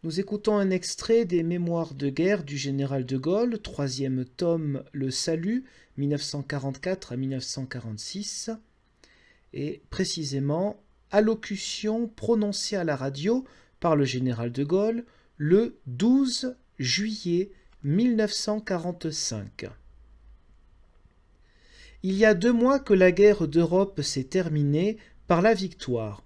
Nous écoutons un extrait des Mémoires de guerre du général de Gaulle, troisième tome, Le Salut, 1944 à 1946, et précisément allocution prononcée à la radio par le général de Gaulle le 12 juillet 1945. Il y a 2 mois que la guerre d'Europe s'est terminée par la victoire.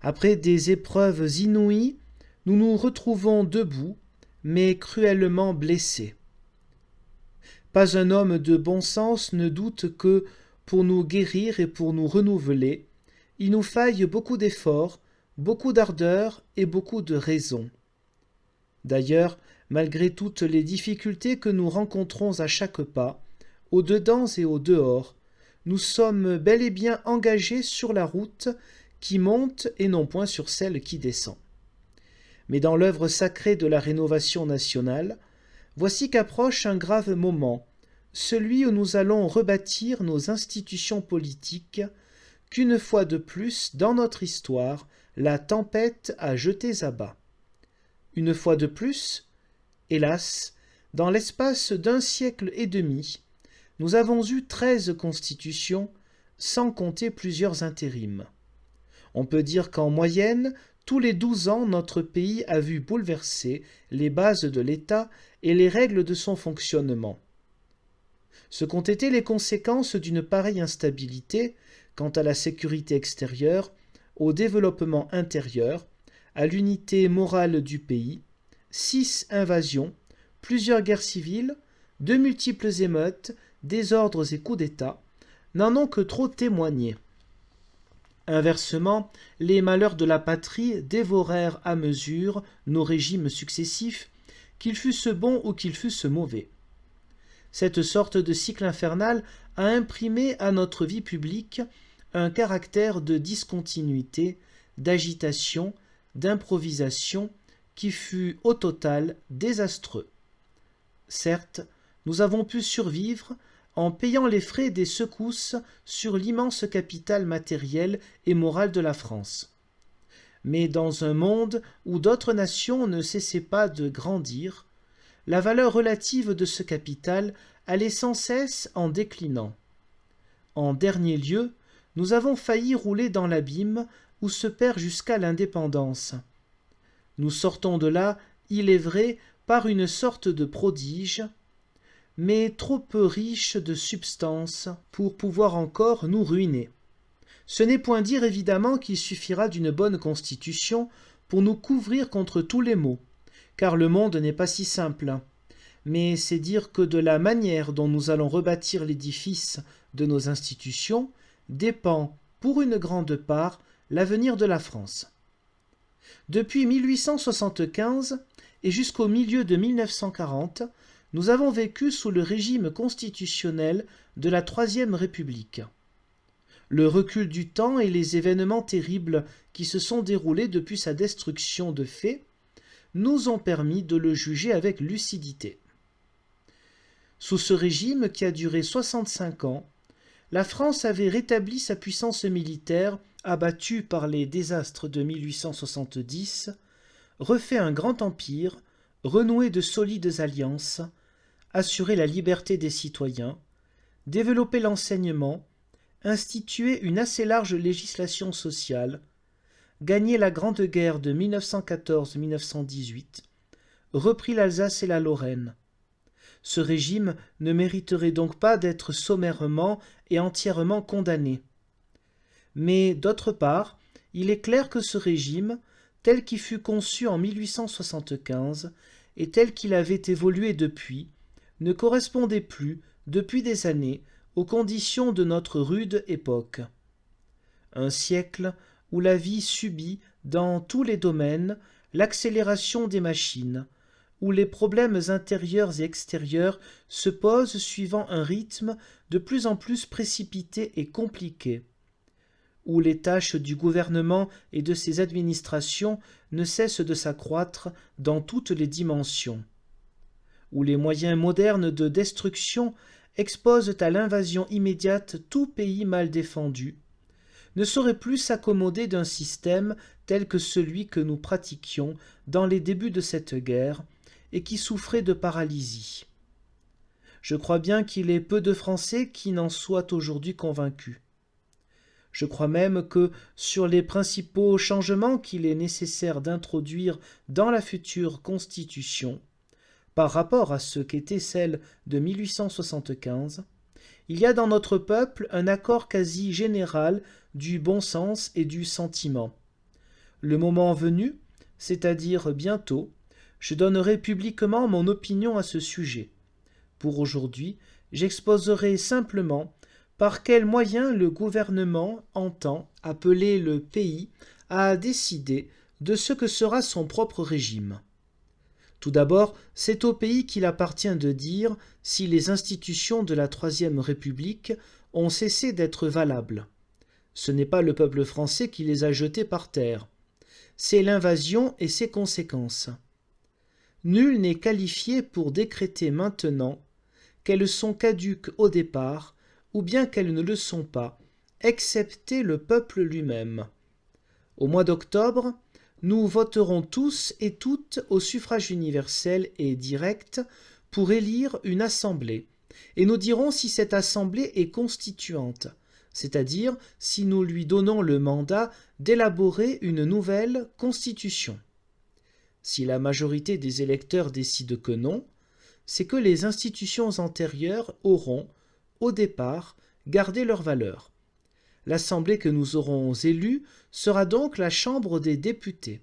Après des épreuves inouïes, nous nous retrouvons debout, mais cruellement blessés. Pas un homme de bon sens ne doute que, pour nous guérir et pour nous renouveler, il nous faille beaucoup d'efforts, beaucoup d'ardeur et beaucoup de raison. D'ailleurs, malgré toutes les difficultés que nous rencontrons à chaque pas, au dedans et au dehors, nous sommes bel et bien engagés sur la route qui monte et non point sur celle qui descend. Mais dans l'œuvre sacrée de la rénovation nationale, voici qu'approche un grave moment, celui où nous allons rebâtir nos institutions politiques, qu'une fois de plus dans notre histoire, la tempête a jetées à bas. Une fois de plus, hélas, dans l'espace d'1 siècle et demi, nous avons eu 13 constitutions, sans compter plusieurs intérims. On peut dire qu'en moyenne, tous les 12 ans, notre pays a vu bouleverser les bases de l'État et les règles de son fonctionnement. Ce qu'ont été les conséquences d'une pareille instabilité quant à la sécurité extérieure, au développement intérieur, à l'unité morale du pays, 6 invasions, plusieurs guerres civiles, de multiples émeutes, désordres et coups d'État, n'en ont que trop témoigné. Inversement, les malheurs de la patrie dévorèrent à mesure nos régimes successifs, qu'ils fussent bons ou qu'ils fussent mauvais. Cette sorte de cycle infernal a imprimé à notre vie publique un caractère de discontinuité, d'agitation, d'improvisation qui fut au total désastreux. Certes, nous avons pu survivre en payant les frais des secousses sur l'immense capital matériel et moral de la France. Mais dans un monde où d'autres nations ne cessaient pas de grandir, la valeur relative de ce capital allait sans cesse en déclinant. En dernier lieu, nous avons failli rouler dans l'abîme où se perd jusqu'à l'indépendance. Nous sortons de là, il est vrai, par une sorte de prodige, mais trop peu riche de substance pour pouvoir encore nous ruiner. Ce n'est point dire évidemment qu'il suffira d'une bonne constitution pour nous couvrir contre tous les maux, car le monde n'est pas si simple, mais c'est dire que de la manière dont nous allons rebâtir l'édifice de nos institutions dépend, pour une grande part, l'avenir de la France. Depuis 1875 et jusqu'au milieu de 1940, nous avons vécu sous le régime constitutionnel de la Troisième République. Le recul du temps et les événements terribles qui se sont déroulés depuis sa destruction de fait nous ont permis de le juger avec lucidité. Sous ce régime qui a duré 65 ans, la France avait rétabli sa puissance militaire abattue par les désastres de 1870, refait un grand empire, renoué de solides alliances, assuré la liberté des citoyens, développé l'enseignement, institué une assez large législation sociale, gagné la Grande Guerre de 1914-1918, repris l'Alsace et la Lorraine. Ce régime ne mériterait donc pas d'être sommairement et entièrement condamné. Mais d'autre part, il est clair que ce régime, tel qu'il fut conçu en 1875 et tel qu'il avait évolué depuis, ne correspondait plus, depuis des années, aux conditions de notre rude époque. Un siècle où la vie subit, dans tous les domaines, l'accélération des machines, où les problèmes intérieurs et extérieurs se posent suivant un rythme de plus en plus précipité et compliqué, où les tâches du gouvernement et de ses administrations ne cessent de s'accroître dans toutes les dimensions, où les moyens modernes de destruction exposent à l'invasion immédiate tout pays mal défendu, ne saurait plus s'accommoder d'un système tel que celui que nous pratiquions dans les débuts de cette guerre et qui souffrait de paralysie. Je crois bien qu'il est peu de Français qui n'en soient aujourd'hui convaincus. Je crois même que, sur les principaux changements qu'il est nécessaire d'introduire dans la future Constitution, par rapport à ce qu'était celle de 1875, il y a dans notre peuple un accord quasi général du bon sens et du sentiment. Le moment venu, c'est-à-dire bientôt, je donnerai publiquement mon opinion à ce sujet. Pour aujourd'hui, j'exposerai simplement par quels moyens le gouvernement entend appeler le pays à décider de ce que sera son propre régime. Tout d'abord, c'est au pays qu'il appartient de dire si les institutions de la Troisième République ont cessé d'être valables. Ce n'est pas le peuple français qui les a jetées par terre. C'est l'invasion et ses conséquences. Nul n'est qualifié pour décréter maintenant qu'elles sont caduques au départ, ou bien qu'elles ne le sont pas, excepté le peuple lui-même. Au mois d'octobre, nous voterons tous et toutes au suffrage universel et direct pour élire une assemblée, et nous dirons si cette assemblée est constituante, c'est-à-dire si nous lui donnons le mandat d'élaborer une nouvelle constitution. Si la majorité des électeurs décide que non, c'est que les institutions antérieures auront, au départ, gardé leur valeur. L'assemblée que nous aurons élue sera donc la Chambre des députés.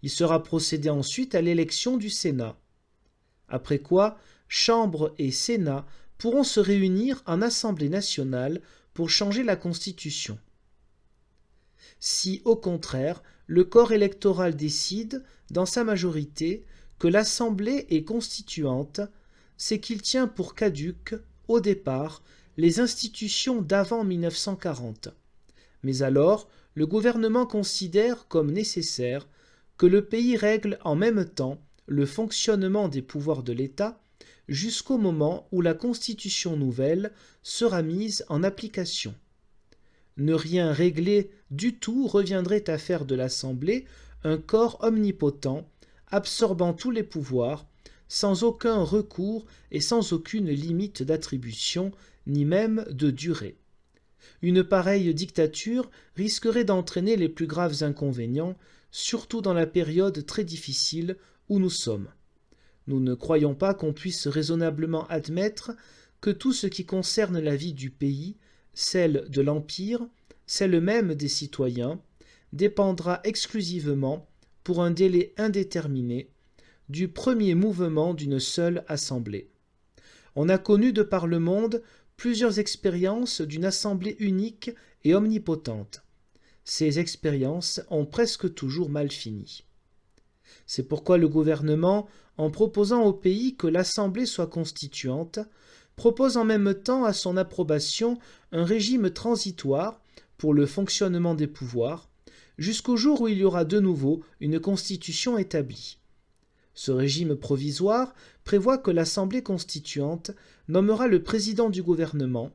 Il sera procédé ensuite à l'élection du Sénat. Après quoi, Chambre et Sénat pourront se réunir en Assemblée nationale pour changer la Constitution. Si, au contraire, le corps électoral décide, dans sa majorité, que l'Assemblée est constituante, c'est qu'il tient pour caduques, au départ, les institutions d'avant 1940. Mais alors, le gouvernement considère comme nécessaire que le pays règle en même temps le fonctionnement des pouvoirs de l'État jusqu'au moment où la Constitution nouvelle sera mise en application. Ne rien régler du tout reviendrait à faire de l'Assemblée un corps omnipotent, absorbant tous les pouvoirs, sans aucun recours et sans aucune limite d'attribution, ni même de durée. Une pareille dictature risquerait d'entraîner les plus graves inconvénients, surtout dans la période très difficile où nous sommes. Nous ne croyons pas qu'on puisse raisonnablement admettre que tout ce qui concerne la vie du pays, celle de l'Empire, celle même des citoyens, dépendra exclusivement, pour un délai indéterminé, du premier mouvement d'une seule assemblée. On a connu de par le monde plusieurs expériences d'une assemblée unique et omnipotente. Ces expériences ont presque toujours mal fini. C'est pourquoi le gouvernement, en proposant au pays que l'assemblée soit constituante, propose en même temps à son approbation un régime transitoire pour le fonctionnement des pouvoirs, jusqu'au jour où il y aura de nouveau une constitution établie. Ce régime provisoire prévoit que l'Assemblée constituante nommera le président du gouvernement,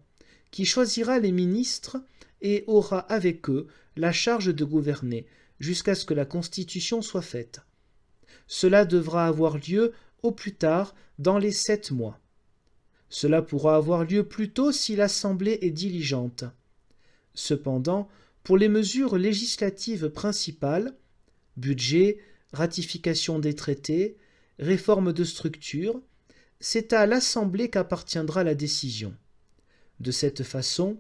qui choisira les ministres et aura avec eux la charge de gouverner jusqu'à ce que la Constitution soit faite. Cela devra avoir lieu au plus tard dans les 7 mois. Cela pourra avoir lieu plus tôt si l'Assemblée est diligente. Cependant, pour les mesures législatives principales, budget, ratification des traités, réforme de structure, c'est à l'Assemblée qu'appartiendra la décision. De cette façon,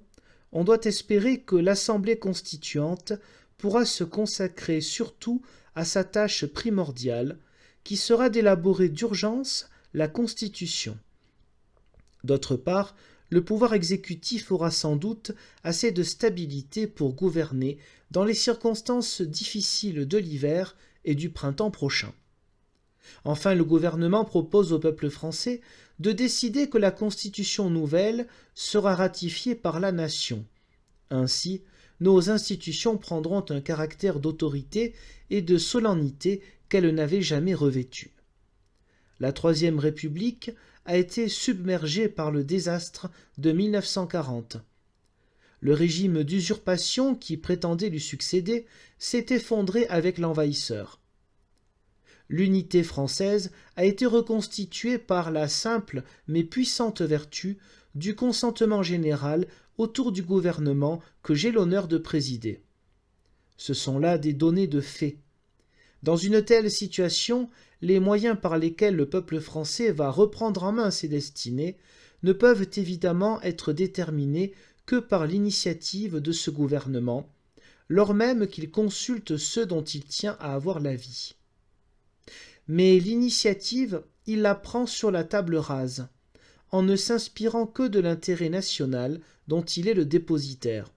on doit espérer que l'Assemblée constituante pourra se consacrer surtout à sa tâche primordiale, qui sera d'élaborer d'urgence la Constitution. D'autre part, le pouvoir exécutif aura sans doute assez de stabilité pour gouverner dans les circonstances difficiles de l'hiver et du printemps prochain. Enfin, le gouvernement propose au peuple français de décider que la Constitution nouvelle sera ratifiée par la nation. Ainsi, nos institutions prendront un caractère d'autorité et de solennité qu'elles n'avaient jamais revêtu. La Troisième République a été submergée par le désastre de 1940. Le régime d'usurpation qui prétendait lui succéder s'est effondré avec l'envahisseur. L'unité française a été reconstituée par la simple mais puissante vertu du consentement général autour du gouvernement que j'ai l'honneur de présider. Ce sont là des données de fait. Dans une telle situation, les moyens par lesquels le peuple français va reprendre en main ses destinées ne peuvent évidemment être déterminés que par l'initiative de ce gouvernement, lors même qu'il consulte ceux dont il tient à avoir l'avis. Mais l'initiative, il la prend sur la table rase, en ne s'inspirant que de l'intérêt national dont il est le dépositaire.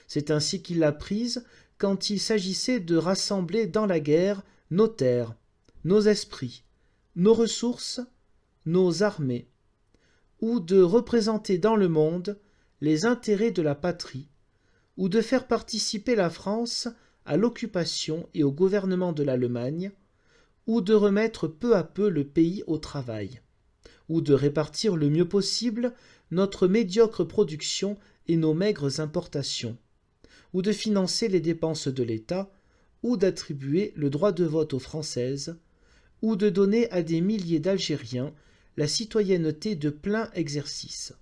C'est ainsi qu'il l'a prise quand il s'agissait de rassembler dans la guerre nos terres, nos esprits, nos ressources, nos armées, ou de représenter dans le monde les intérêts de la patrie, ou de faire participer la France à l'occupation et au gouvernement de l'Allemagne, ou de remettre peu à peu le pays au travail, ou de répartir le mieux possible notre médiocre production et nos maigres importations, ou de financer les dépenses de l'État, ou d'attribuer le droit de vote aux Françaises, ou de donner à des milliers d'Algériens la citoyenneté de plein exercice.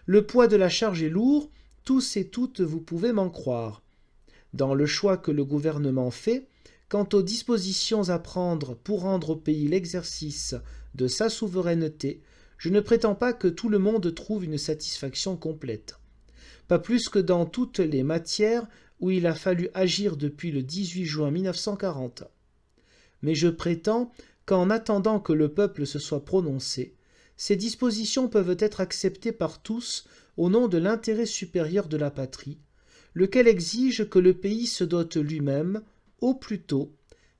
Le poids de la charge est lourd, tous et toutes vous pouvez m'en croire. Dans le choix que le gouvernement fait, quant aux dispositions à prendre pour rendre au pays l'exercice de sa souveraineté, je ne prétends pas que tout le monde trouve une satisfaction complète. Pas plus que dans toutes les matières où il a fallu agir depuis le 18 juin 1940. Mais je prétends qu'en attendant que le peuple se soit prononcé, ces dispositions peuvent être acceptées par tous au nom de l'intérêt supérieur de la patrie, lequel exige que le pays se dote lui-même, au plus tôt,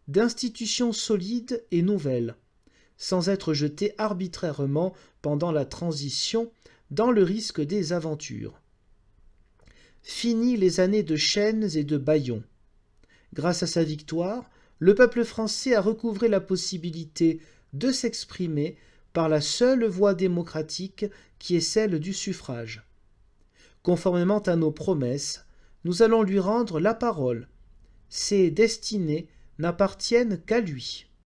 d'institutions solides et nouvelles, sans être jeté arbitrairement pendant la transition dans le risque des aventures. Fini les années de chaînes et de bâillons. Grâce à sa victoire, le peuple français a recouvré la possibilité de s'exprimer par la seule voie démocratique qui est celle du suffrage. Conformément à nos promesses, nous allons lui rendre la parole. Ses destinées n'appartiennent qu'à lui.